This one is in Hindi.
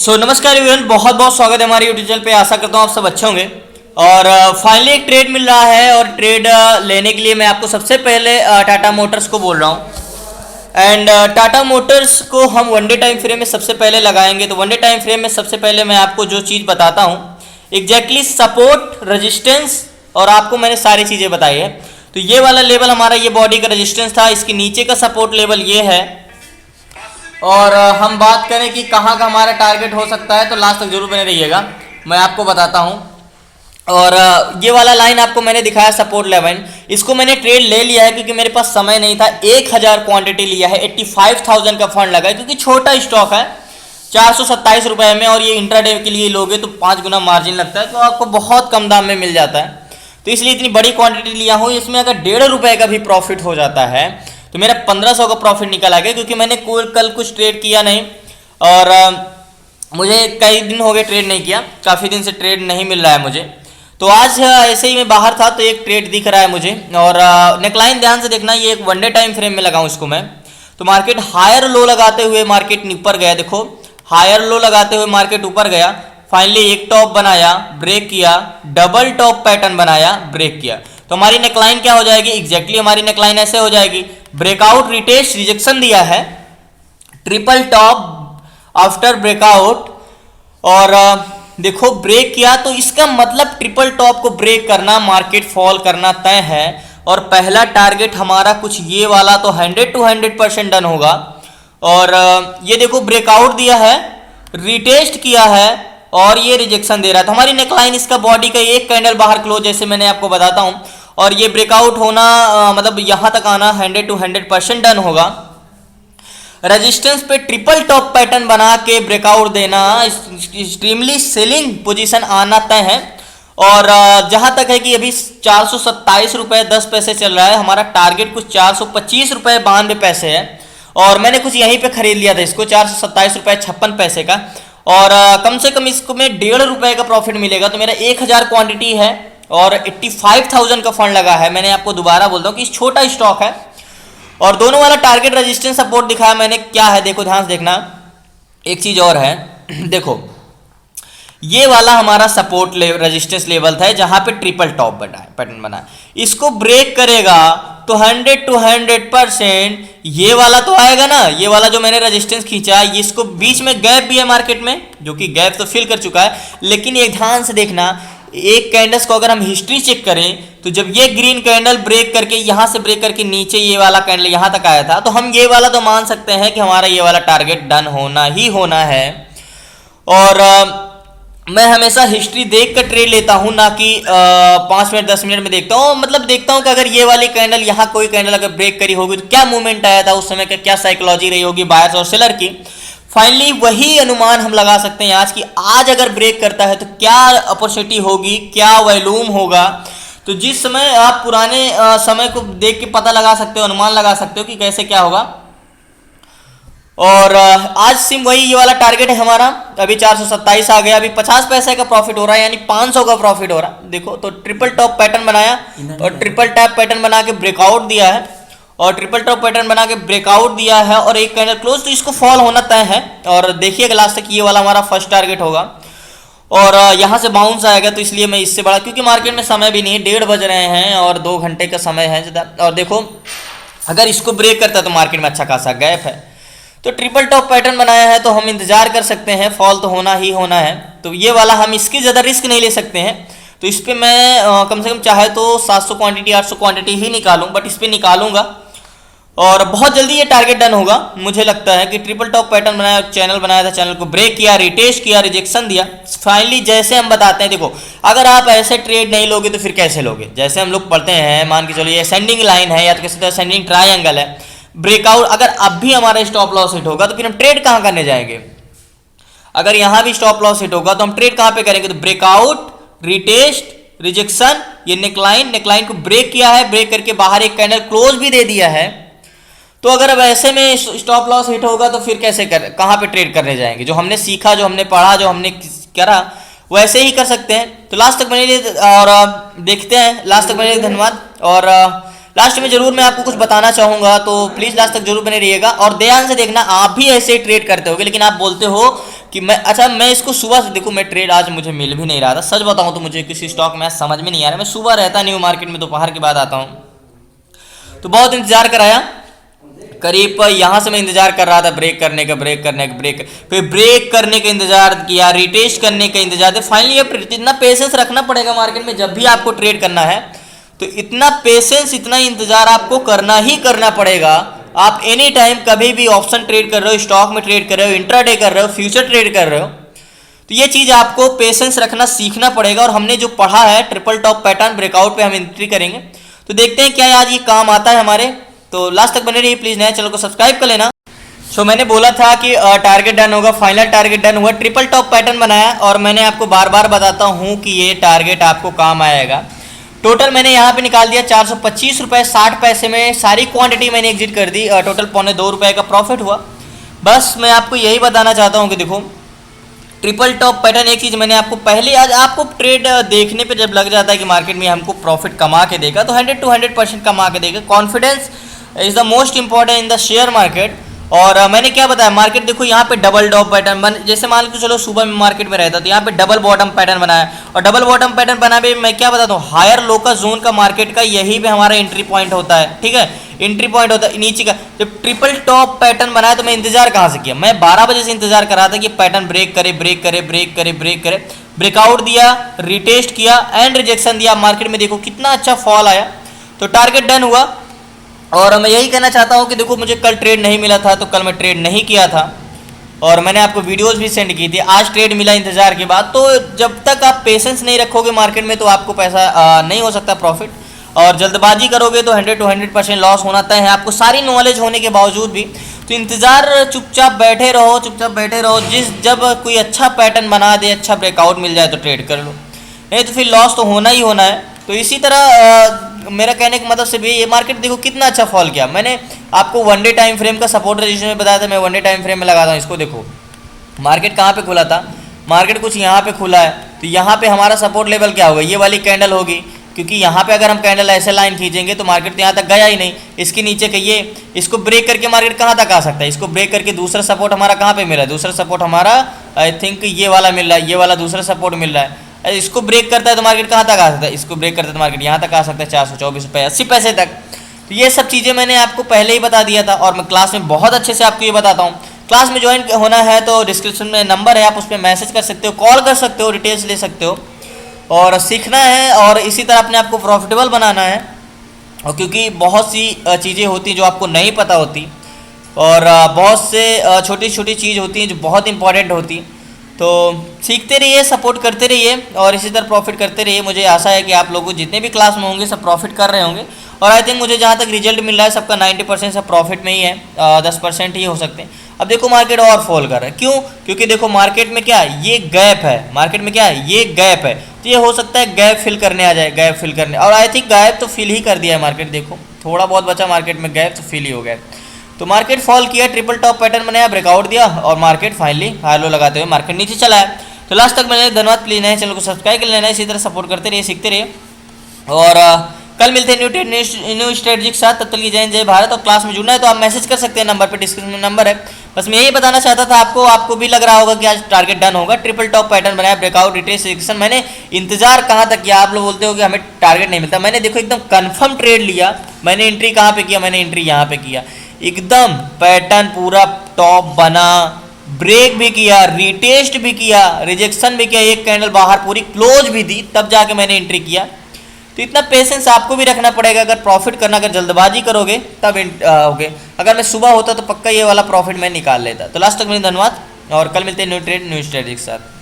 नमस्कार एवरीवन, बहुत बहुत स्वागत है हमारे यूट्यूब चैनल पे। आशा करता हूँ आप सब अच्छे होंगे। और फाइनली एक ट्रेड मिल रहा है और ट्रेड लेने के लिए मैं आपको सबसे पहले टाटा मोटर्स को बोल रहा हूँ। एंड टाटा मोटर्स को हम वनडे टाइम फ्रेम में सबसे पहले लगाएंगे। तो वनडे टाइम फ्रेम में सबसे पहले मैं आपको जो चीज़ बताता हूँ एग्जैक्टली सपोर्ट, रजिस्टेंस और आपको मैंने सारी चीज़ें बताई है। तो ये वाला लेवल हमारा ये बॉडी का रजिस्टेंस था, इसके नीचे का सपोर्ट लेवल ये है। और हम बात करें कि कहाँ का हमारा टारगेट हो सकता है तो लास्ट तक जरूर बने रहिएगा, मैं आपको बताता हूँ। और ये वाला लाइन आपको मैंने दिखाया सपोर्ट लेवल, इसको मैंने ट्रेड ले लिया है क्योंकि मेरे पास समय नहीं था। 1000 क्वांटिटी लिया है, 85,000 का फंड लगा है क्योंकि छोटा स्टॉक है 427 रुपये में। और ये इंट्राडे के लिए लोगे तो 5 गुना मार्जिन लगता है, तो आपको बहुत कम दाम में मिल जाता है। तो इसलिए इतनी बड़ी क्वांटिटी लिया हूँ। इसमें अगर 1.5 रुपये का भी प्रॉफिट हो जाता है तो मेरा 1500 का प्रॉफिट निकल आ गया, क्योंकि मैंने कल कुछ ट्रेड किया नहीं और मुझे कई दिन हो गए ट्रेड नहीं किया, काफ़ी दिन से ट्रेड नहीं मिल रहा है मुझे। तो आज ऐसे ही मैं बाहर था तो एक ट्रेड दिख रहा है मुझे। और नेकलाइन ध्यान से देखना, ये एक वनडे टाइम फ्रेम में लगाऊं इसको मैं। तो मार्केट हायर लो लगाते हुए मार्केट ऊपर गया, देखो हायर लो लगाते हुए मार्केट ऊपर गया। फाइनली एक टॉप बनाया, ब्रेक किया, डबल टॉप पैटर्न बनाया, ब्रेक किया। तो हमारी नेकलाइन क्या हो जाएगी, एग्जैक्टली हमारी नेकलाइन ऐसे हो जाएगी। ब्रेकआउट, रिटेस्ट, रिजेक्शन दिया है, ट्रिपल टॉप आफ्टर ब्रेकआउट। और देखो ब्रेक किया, तो इसका मतलब ट्रिपल टॉप को ब्रेक करना, मार्केट फॉल करना तय है। और पहला टारगेट हमारा कुछ ये वाला तो 100 to 100% डन होगा। और ये देखो ब्रेकआउट दिया है, रिटेस्ट किया है और ये रिजेक्शन दे रहा है। तो हमारी नेकलाइन इसका बॉडी का एक कैंडल बाहर क्लोज, जैसे मैंने आपको बताता हूं। और ये ब्रेकआउट होना मतलब यहां तक आना 100 to 100% डन होगा। रेजिस्टेंस पे ट्रिपल टॉप पैटर्न बना के ब्रेकआउट देना, एक्सट्रीमली सेलिंग पोजीशन आना तय है। और जहां तक है कि अभी 427 रुपये 10 पैसे चल रहा है, हमारा टारगेट कुछ 425 रुपये 92 पैसे है। और मैंने कुछ यहीं पे खरीद लिया था इसको 427 रुपये 56 पैसे का। और कम से कम इसको में 1.5 रुपये का प्रॉफिट मिलेगा। तो मेरा 1000 क्वांटिटी है और 85,000 का फंड लगा है। मैंने आपको दोबारा बोलता हूँ कि छोटा स्टॉक है। और दोनों वाला टारगेट, रेजिस्टेंस, सपोर्ट दिखाया मैंने, क्या है देखो ध्यान से देखना। एक चीज और है देखो, ये वाला हमारा सपोर्ट रेजिस्टेंस लेवल था जहां पे ट्रिपल टॉप बना है, पैटर्न बना है। इसको ब्रेक करेगा तो 100 to 100% ये वाला तो आएगा ना। ये वाला जो मैंने रेजिस्टेंस खींचा, इसको बीच में गैप भी है मार्केट में, जो कि गैप तो फिल कर चुका है। लेकिन एक ध्यान से देखना, एक कैंडल्स को अगर हम हिस्ट्री चेक करें तो जब ये ग्रीन कैंडल ब्रेक करके यहां से ब्रेक करके नीचे ये वाला कैंडल यहां तक आया था, तो हम ये वाला तो मान सकते हैं कि हमारा ये वाला टारगेट डन होना ही होना है। और मैं हमेशा हिस्ट्री देख कर ट्रेड लेता हूं, ना कि 5 मिनट 10 मिनट में देखता हूं। मतलब देखता हूं कि अगर ये वाली कैंडल यहाँ कोई कैंडल अगर ब्रेक करी होगी तो क्या मूवमेंट आया था उस समय का, क्या साइकोलॉजी रही होगी बायर्स और सेलर की। फाइनली वही अनुमान हम लगा सकते हैं आज की, आज अगर ब्रेक करता है तो क्या अपॉर्चुनिटी होगी, क्या वॉल्यूम होगा। तो जिस समय आप पुराने समय को देख के पता लगा सकते हो, अनुमान लगा सकते हो कि कैसे क्या होगा। और आज सिम वही ये वाला टारगेट है हमारा। अभी 427 आ गया, अभी 50 पैसे का प्रॉफिट हो रहा है, यानी 500 का प्रॉफिट हो रहा है। देखो तो ट्रिपल टॉप पैटर्न बनाया और ट्रिपल टैप पैटर्न बना के ब्रेकआउट दिया है, और ट्रिपल टॉप पैटर्न बना के ब्रेकआउट दिया है और एक कैंडल क्लोज, तो इसको फॉल होना तय है। और देखिएगा लास्ट तक ये वाला हमारा फर्स्ट टारगेट होगा। और यहाँ से बाउंस आएगा, तो इसलिए मैं इससे बड़ा, क्योंकि मार्केट में समय भी नहीं है, 1:30 बज रहे हैं और 2 घंटे का समय है ज़्यादा। और देखो अगर इसको ब्रेक करता है तो मार्केट में अच्छा खासा गैप है। तो ट्रिपल टॉप पैटर्न बनाया है तो हम इंतजार कर सकते हैं, फॉल तो होना ही होना है। तो ये वाला हम इसकी ज़्यादा रिस्क नहीं ले सकते हैं। तो इस पर मैं कम से कम चाहे तो 700 क्वांटिटी 800 क्वांटिटी ही निकालूं, बट इस पर निकालूंगा और बहुत जल्दी ये टारगेट डन होगा। मुझे लगता है कि ट्रिपल टॉप पैटर्न बनाया, चैनल बनाया था, चैनल को ब्रेक किया, रिटेस्ट किया, रिजेक्शन दिया। फाइनली जैसे हम बताते हैं, देखो अगर आप ऐसे ट्रेड नहीं लोगे तो फिर कैसे लोगे। जैसे हम लोग पढ़ते हैं, मान के चलो ये असेंडिंग लाइन है या तो किसी तरह असेंडिंग ट्रायंगल है, ब्रेकआउट, अगर अब भी हमारा स्टॉप लॉस हिट होगा तो फिर हम ट्रेड कहाँ करने जाएंगे। अगर यहाँ भी स्टॉप लॉस हिट होगा तो हम ट्रेड कहाँ पे करेंगे। तो ब्रेकआउट, रिटेस्ट, रिजेक्शन, ये नेकलाइन को ब्रेक किया है, ब्रेक करके बाहर एक कैंडल क्लोज भी दे दिया है। तो अगर अब ऐसे में स्टॉप लॉस हिट होगा तो फिर कैसे कहाँ पे ट्रेड करने जाएंगे। जो हमने सीखा, जो हमने पढ़ा, जो हमने करा वैसे ही कर सकते हैं। तो लास्ट तक बने रहिए और देखते हैं, लास्ट तक बने रहिए। धन्यवाद। और लास्ट में जरूर मैं आपको कुछ बताना चाहूंगा, तो प्लीज लास्ट तक जरूर बने रहिएगा और ध्यान से देखना। आप भी ऐसे ही ट्रेड करते होगे, लेकिन आप बोलते हो कि मैं इसको सुबह से देखो, मैं ट्रेड आज मुझे मिल भी नहीं रहा था। सच बताऊं तो मुझे किसी स्टॉक में समझ में नहीं आ रहा। मैं सुबह रहता न्यू मार्केट में, दोपहर के बाद आता हूँ, तो बहुत इंतजार कराया। करीब यहां से मैं इंतजार कर रहा था ब्रेक करने का, फिर ब्रेक करने का इंतजार किया, रिटेस्ट करने का इंतजार। फाइनली इतना पेशेंस रखना पड़ेगा मार्केट में, जब भी आपको ट्रेड करना है तो इतना पेशेंस, इतना इंतजार आपको करना ही करना पड़ेगा। आप एनी टाइम कभी भी ऑप्शन ट्रेड कर रहे हो, स्टॉक में ट्रेड कर रहे हो, इंट्राडे कर रहे हो, फ्यूचर ट्रेड कर रहे हो, तो ये चीज आपको पेशेंस रखना सीखना पड़ेगा। और हमने जो पढ़ा है ट्रिपल टॉप पैटर्न ब्रेकआउट पे हम एंट्री करेंगे, तो देखते हैं क्या आज ये काम आता है हमारे। तो लास्ट तक बने रहिए प्लीज, नए चैनल को सब्सक्राइब कर लेना। मैंने बोला था कि टारगेट डन होगा, फाइनल टारगेट डन हुआ, ट्रिपल टॉप पैटर्न बनाया और मैंने आपको बार बार बताता हूं कि ये टारगेट आपको काम आएगा। टोटल मैंने यहाँ पे निकाल दिया 425 रुपये 60 पैसे में, सारी क्वांटिटी मैंने एग्जिट कर दी। टोटल ₹2.25 रुपये का प्रॉफिट हुआ। बस मैं आपको यही बताना चाहता हूँ कि देखो ट्रिपल टॉप पैटर्न, एक चीज़ मैंने आपको पहले, आज आपको ट्रेड देखने पे जब लग जाता है कि मार्केट में हमको प्रॉफिट कमा के देगा, तो 100 to 100% कमा के देगा। Confidence is the most important in the share market. और मैंने क्या बताया, मार्केट देखो यहाँ पे डबल टॉप पैटर्न बन, जैसे मान लो चलो सुबह में मार्केट में रहता तो यहाँ पे डबल बॉटम पैटर्न बनाया, और डबल बॉटम पैटर्न बना भी मैं क्या बताता हूँ, हायर लो का जोन का मार्केट का यही पे हमारा एंट्री पॉइंट होता है। ठीक है, एंट्री पॉइंट होता है नीचे का। जब ट्रिपल टॉप पैटर्न बनाया तो मैं इंतजार कहाँ से किया, मैं 12 बजे से इंतजार कर रहा था कि पैटर्न ब्रेक करे, ब्रेकआउट दिया, रिटेस्ट किया एंड रिजेक्शन दिया। मार्केट में देखो कितना अच्छा फॉल आया, तो टारगेट डन हुआ। और मैं यही कहना चाहता हूँ कि देखो मुझे कल ट्रेड नहीं मिला था, तो कल मैं ट्रेड नहीं किया था और मैंने आपको वीडियोस भी सेंड की थी। आज ट्रेड मिला इंतजार के बाद। तो जब तक आप पेशेंस नहीं रखोगे मार्केट में, तो आपको पैसा नहीं हो सकता प्रॉफिट, और जल्दबाजी करोगे तो 100 to 100% लॉस होना तय है। आपको सारी नॉलेज होने के बावजूद भी तो इंतजार, चुपचाप बैठे रहो। जब कोई अच्छा पैटर्न बना दे, अच्छा ब्रेकआउट मिल जाए तो ट्रेड कर लो, नहीं तो फिर लॉस तो होना ही होना है। तो इसी तरह मेरा कहने का मतलब से भी ये मार्केट देखो कितना अच्छा फॉल किया। मैंने आपको वन डे टाइम फ्रेम का सपोर्ट रजिस्टर में बताया था, मैं वन डे टाइम फ्रेम में लगाता हूँ। इसको देखो मार्केट कहाँ पे खुला था, मार्केट कुछ यहाँ पे खुला है, तो यहाँ पे हमारा सपोर्ट लेवल क्या होगा, ये वाली कैंडल होगी। क्योंकि यहाँ पे अगर हम कैंडल ऐसे लाइन खींचेंगे तो मार्केट तो यहाँ तक गया ही नहीं, इसके नीचे का ये, इसको ब्रेक करके मार्केट कहाँ तक आ सकता है। इसको ब्रेक करके दूसरा सपोर्ट हमारा कहाँ पे मिल रहा है, दूसरा सपोर्ट हमारा आई थिंक ये वाला मिल रहा है, ये वाला दूसरा सपोर्ट मिल रहा है। इसको ब्रेक करता है तो मार्केट कहाँ तक आ सकता है, इसको ब्रेक करता है तो मार्केट यहाँ तक आ सकता है 424 रुपये 80 पैसे तक। तो ये सब चीज़ें मैंने आपको पहले ही बता दिया था और मैं क्लास में बहुत अच्छे से आपको ये बताता हूँ। क्लास में ज्वाइन होना है तो डिस्क्रिप्शन में नंबर है, आप उस पर मैसेज कर सकते हो, कॉल कर सकते हो, डिटेल्स ले सकते हो। और सीखना है और इसी तरह अपने आप को प्रॉफिटेबल बनाना है। और क्योंकि बहुत सी चीज़ें होती हैं जो आपको नहीं पता होती, और बहुत से छोटी छोटी चीज़ होती हैं जो बहुत इंपॉर्टेंट होती। तो सीखते रहिए, सपोर्ट करते रहिए और इसी तरह प्रॉफिट करते रहिए। मुझे आशा है कि आप लोगों जितने भी क्लास में होंगे सब प्रॉफिट कर रहे होंगे। और आई थिंक मुझे जहाँ तक रिजल्ट मिल रहा है सबका 90% सब प्रॉफिट में ही है, 10% ही हो सकते हैं। अब देखो मार्केट और फॉल कर रहा है, क्यों? क्योंकि देखो मार्केट में क्या है, ये गैप है, मार्केट में क्या है, ये गैप है। तो ये हो सकता है गैप फिल करने आ जाए, गैप फिल करने, और आई थिंक गैप तो फिल ही कर दिया है मार्केट। देखो थोड़ा बहुत बचा मार्केट में गैप, तो फिल ही हो गया। तो मार्केट फॉल किया, ट्रिपल टॉप पैटर्न बनाया, ब्रेकआउट दिया और मार्केट फाइनली हाई लो लगाते हुए मार्केट नीचे चला है। तो लास्ट तक मैंने धन्यवाद। प्लीज नए चैनल को सब्सक्राइब कर लेना, इसी तरह सपोर्ट करते रहिए, सीखते रहिए। और कल मिलते हैं न्यू स्ट्रेटजी के साथ। तब तक की जय हिंद, जय भारत। और क्लास में जुड़ना है तो आप मैसेज कर सकते हैं, नंबर पे डिस्क्रिप्शन में नंबर है। बस मैं यही बताना चाहता था आपको भी लग रहा होगा कि आज टारगेट डन होगा। ट्रिपल टॉप पैटर्न बनाया, ब्रेकआउट, रिट्रेस, रिजेक्शन। मैंने इंतजार कहाँ तक किया, आप लोग बोलते हो कि हमें टारगेट नहीं मिलता, मैंने देखो एकदम कन्फर्म ट्रेड लिया। मैंने एंट्री कहाँ पे किया, मैंने एंट्री यहाँ पे किया, एकदम पैटर्न पूरा टॉप बना, ब्रेक भी किया, रिटेस्ट भी किया, रिजेक्शन भी किया, एक कैंडल बाहर पूरी क्लोज भी दी, तब जाके मैंने एंट्री किया। तो इतना पेशेंस आपको भी रखना पड़ेगा अगर प्रॉफिट करना। अगर जल्दबाजी करोगे तब होगे। अगर मैं सुबह होता तो पक्का ये वाला प्रॉफिट मैं निकाल लेता। तो लास्ट तक मेरे धन्यवाद और कल मिलते हैं न्यू ट्रेड न्यू स्ट्रेटजी के साथ।